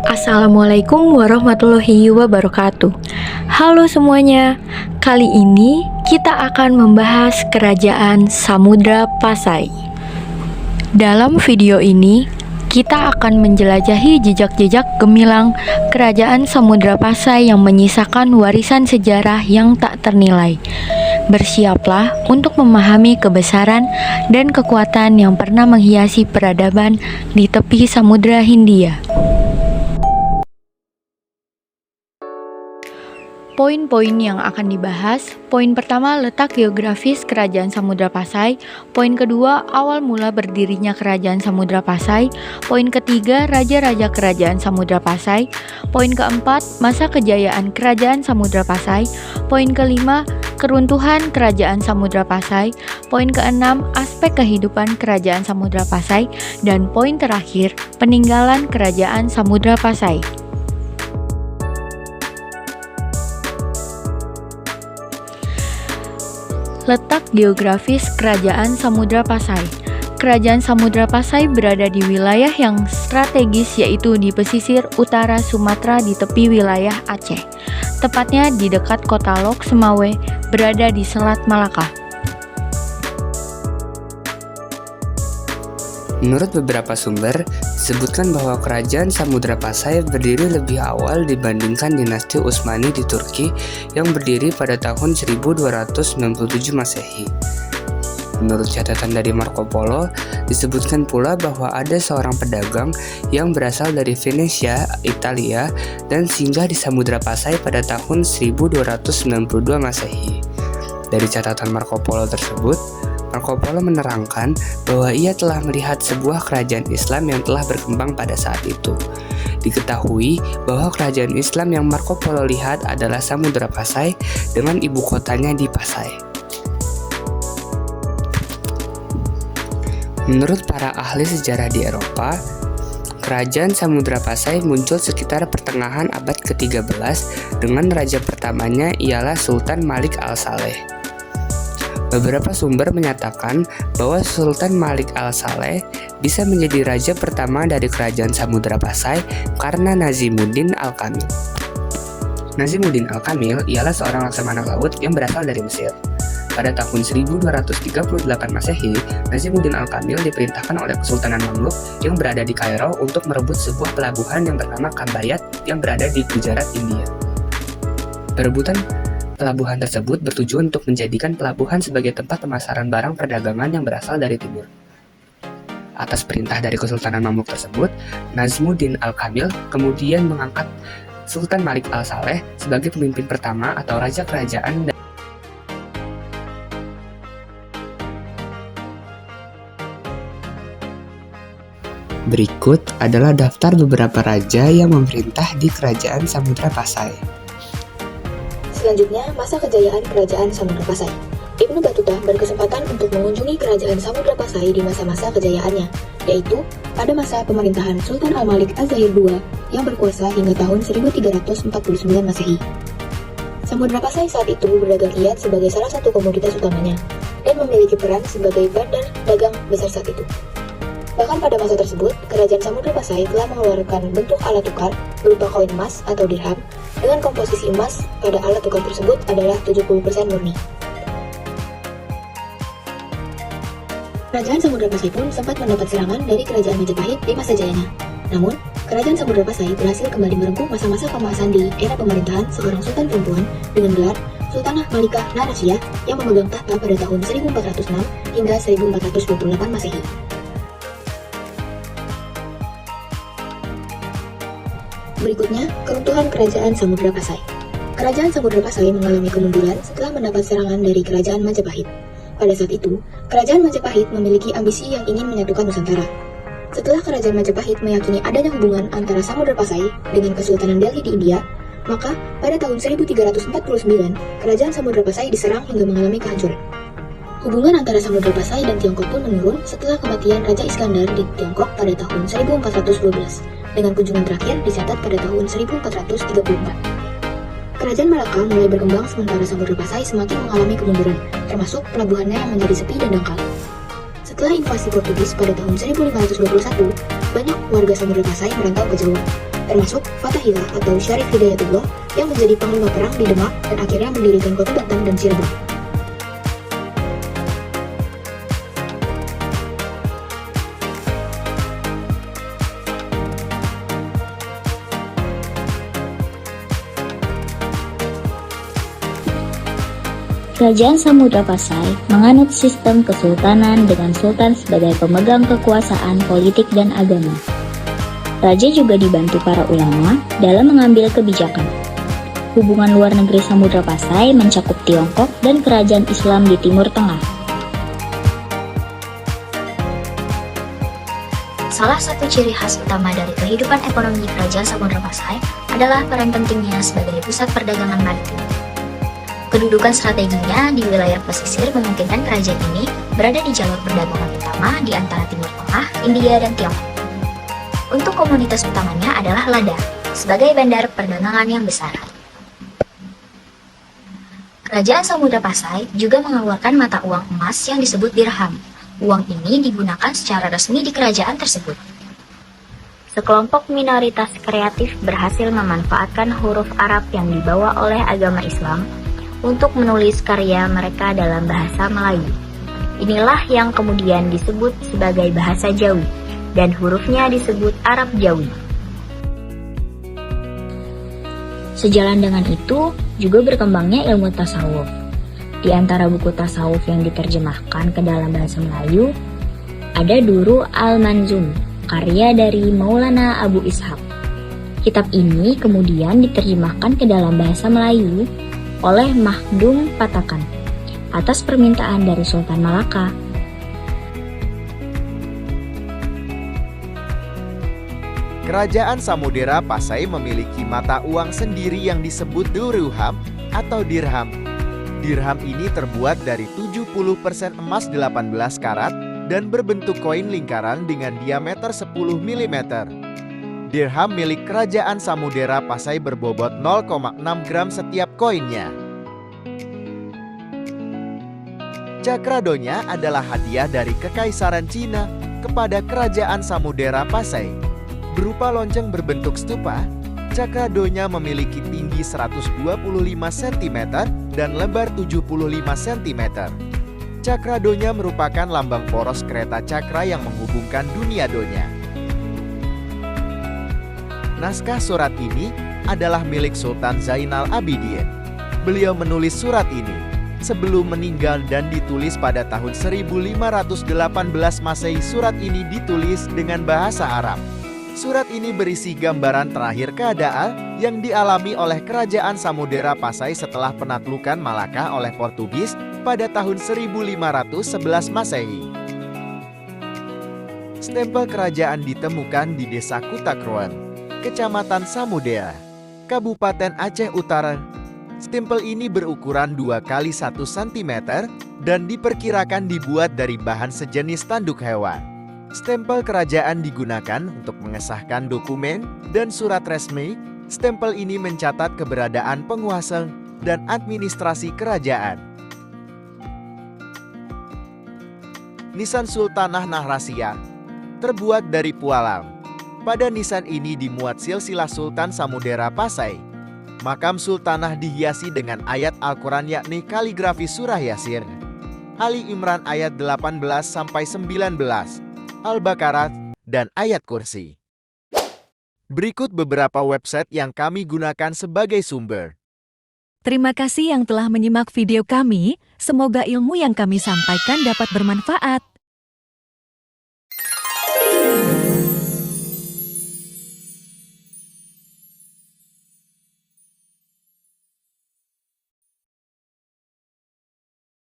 Assalamualaikum warahmatullahi wabarakatuh. Halo semuanya, kali ini kita akan membahas Kerajaan Samudra Pasai. Dalam video ini, kita akan menjelajahi jejak-jejak gemilang Kerajaan Samudra Pasai yang menyisakan warisan sejarah yang tak ternilai. Bersiaplah untuk memahami kebesaran dan kekuatan yang pernah menghiasi peradaban di tepi Samudra Hindia. Poin-poin yang akan dibahas. Poin pertama, letak geografis Kerajaan Samudra Pasai. Poin kedua, awal mula berdirinya Kerajaan Samudra Pasai. Poin ketiga, raja-raja Kerajaan Samudra Pasai. Poin keempat, masa kejayaan Kerajaan Samudra Pasai. Poin kelima, keruntuhan Kerajaan Samudra Pasai. Poin keenam, aspek kehidupan Kerajaan Samudra Pasai. Dan poin terakhir, peninggalan Kerajaan Samudra Pasai. Letak geografis Kerajaan Samudra Pasai. Kerajaan Samudra Pasai berada di wilayah yang strategis, yaitu di pesisir utara Sumatera di tepi wilayah Aceh. Tepatnya di dekat kota Lok Semawe, berada di Selat Malaka. Menurut beberapa sumber, disebutkan bahwa Kerajaan Samudra Pasai berdiri lebih awal dibandingkan dinasti Utsmani di Turki yang berdiri pada tahun 1297 Masehi. Menurut catatan dari Marco Polo, disebutkan pula bahwa ada seorang pedagang yang berasal dari Venesia, Italia, dan singgah di Samudra Pasai pada tahun 1292 Masehi. Dari catatan Marco Polo tersebut, Marco Polo menerangkan bahwa ia telah melihat sebuah kerajaan Islam yang telah berkembang pada saat itu. Diketahui bahwa kerajaan Islam yang Marco Polo lihat adalah Samudra Pasai dengan ibu kotanya di Pasai. Menurut para ahli sejarah di Eropa, Kerajaan Samudra Pasai muncul sekitar pertengahan abad ke-13 dengan raja pertamanya ialah Sultan Malik Al-Saleh. Beberapa sumber menyatakan bahwa Sultan Malik Al-Saleh bisa menjadi raja pertama dari Kerajaan Samudra Pasai karena Nazimuddin Al-Kamil. Nazimuddin Al-Kamil ialah seorang laksamana laut yang berasal dari Mesir. Pada tahun 1238 Masehi, Nazimuddin Al-Kamil diperintahkan oleh Kesultanan Mamluk yang berada di Kairo untuk merebut sebuah pelabuhan yang bernama Kambayat yang berada di Gujarat, India. Perebutan pelabuhan tersebut bertujuan untuk menjadikan pelabuhan sebagai tempat pemasaran barang perdagangan yang berasal dari timur. Atas perintah dari Kesultanan Mamluk tersebut, Nazimuddin Al-Kamil kemudian mengangkat Sultan Malik Al-Saleh sebagai pemimpin pertama atau raja kerajaan. Berikut adalah daftar beberapa raja yang memerintah di Kerajaan Samudra Pasai. Selanjutnya, masa kejayaan Kerajaan Samudra Pasai. Ibnu Battuta berkesempatan untuk mengunjungi Kerajaan Samudra Pasai di masa-masa kejayaannya, yaitu pada masa pemerintahan Sultan Al-Malik Az-Zahir II yang berkuasa hingga tahun 1349 Masehi. Samudra Pasai saat itu berdagang giat sebagai salah satu komoditas utamanya dan memiliki peran sebagai bandar dagang besar saat itu. Bahkan pada masa tersebut, Kerajaan Samudra Pasai telah mengeluarkan bentuk alat tukar berupa koin emas atau dirham dengan komposisi emas pada alat tukar tersebut adalah 70% murni. Kerajaan Samudra Pasai pun sempat mendapat serangan dari Kerajaan Majapahit di masa jayanya. Namun, Kerajaan Samudra Pasai berhasil kembali merengkuh masa-masa keemasan di era pemerintahan seorang sultan perempuan dengan gelar Sultanah Malikah Narasiyah yang memegang tahta pada tahun 1406 hingga 1428 Masehi. Berikutnya, keruntuhan Kerajaan Samudra Pasai. Kerajaan Samudra Pasai mengalami kemunduran setelah mendapat serangan dari Kerajaan Majapahit. Pada saat itu, Kerajaan Majapahit memiliki ambisi yang ingin menyatukan Nusantara. Setelah Kerajaan Majapahit meyakini adanya hubungan antara Samudra Pasai dengan Kesultanan Delhi di India, maka pada tahun 1349, Kerajaan Samudra Pasai diserang hingga mengalami kehancuran. Hubungan antara Samudra Pasai dan Tiongkok pun menurun setelah kematian Raja Iskandar di Tiongkok pada tahun 1412, dengan kunjungan terakhir dicatat pada tahun 1434. Kerajaan Malaka mulai berkembang sementara Samudra Pasai semakin mengalami kemunduran, termasuk pelabuhannya yang menjadi sepi dan dangkal. Setelah invasi Portugis pada tahun 1521, banyak warga Samudra Pasai merantau ke Jawa. termasuk Fathahillah atau Syarif Hidayatullah yang menjadi panglima perang di Demak dan akhirnya mendirikan kota Batam dan Cirebon. Kerajaan Samudra Pasai menganut sistem kesultanan dengan sultan sebagai pemegang kekuasaan politik dan agama. Raja juga dibantu para ulama dalam mengambil kebijakan. Hubungan luar negeri Samudra Pasai mencakup Tiongkok dan kerajaan Islam di Timur Tengah. Salah satu ciri khas utama dari kehidupan ekonomi Kerajaan Samudra Pasai adalah peran pentingnya sebagai pusat perdagangan maritim. Kedudukan strateginya di wilayah pesisir memungkinkan kerajaan ini berada di jalur perdagangan utama di antara Timur Tengah, India, dan Tiongkok. Untuk komoditas utamanya adalah lada, sebagai bandar perdagangan yang besar. Kerajaan Samudra Pasai juga mengeluarkan mata uang emas yang disebut dirham. Uang ini digunakan secara resmi di kerajaan tersebut. Sekelompok minoritas kreatif berhasil memanfaatkan huruf Arab yang dibawa oleh agama Islam untuk menulis karya mereka dalam bahasa Melayu. Inilah yang kemudian disebut sebagai bahasa Jawi, dan hurufnya disebut Arab Jawi. Sejalan dengan itu, juga berkembangnya ilmu tasawuf. Di antara buku tasawuf yang diterjemahkan ke dalam bahasa Melayu, ada Durru al-Manzum, karya dari Maulana Abu Ishaq. Kitab ini kemudian diterjemahkan ke dalam bahasa Melayu oleh Mahdum Patakan atas permintaan dari Sultan Malaka. Kerajaan Samudera Pasai memiliki mata uang sendiri yang disebut Duruham atau dirham. Dirham ini terbuat dari 70% emas 18 karat dan berbentuk koin lingkaran dengan diameter 10 mm. Dirham milik Kerajaan Samudera Pasai berbobot 0,6 gram setiap koinnya. Cakradonya adalah hadiah dari Kekaisaran Cina kepada Kerajaan Samudera Pasai. Berupa lonceng berbentuk stupa, cakradonya memiliki tinggi 125 cm dan lebar 75 cm. Cakradonya merupakan lambang poros kereta cakra yang menghubungkan dunia donya. Naskah surat ini adalah milik Sultan Zainal Abidin. Beliau menulis surat ini sebelum meninggal dan ditulis pada tahun 1518 Masehi. Surat ini ditulis dengan bahasa Arab. Surat ini berisi gambaran terakhir keadaan yang dialami oleh Kerajaan Samudera Pasai setelah penaklukan Malaka oleh Portugis pada tahun 1511 Masehi. Stempel kerajaan ditemukan di Desa Kutakroan, Kecamatan Samudera, Kabupaten Aceh Utara. Stempel ini berukuran 2 x 1 cm dan diperkirakan dibuat dari bahan sejenis tanduk hewan. Stempel kerajaan digunakan untuk mengesahkan dokumen dan surat resmi. Stempel ini mencatat keberadaan penguasa dan administrasi kerajaan. Nisan Sultanah Nahrasia terbuat dari pualam. Pada nisan ini dimuat silsilah Sultan Samudera Pasai. Makam Sultanah dihiasi dengan ayat Al-Quran yakni kaligrafi surah Yasin, Ali Imran ayat 18-19, Al-Baqarah, dan ayat kursi. Berikut beberapa website yang kami gunakan sebagai sumber. Terima kasih yang telah menyimak video kami. Semoga ilmu yang kami sampaikan dapat bermanfaat.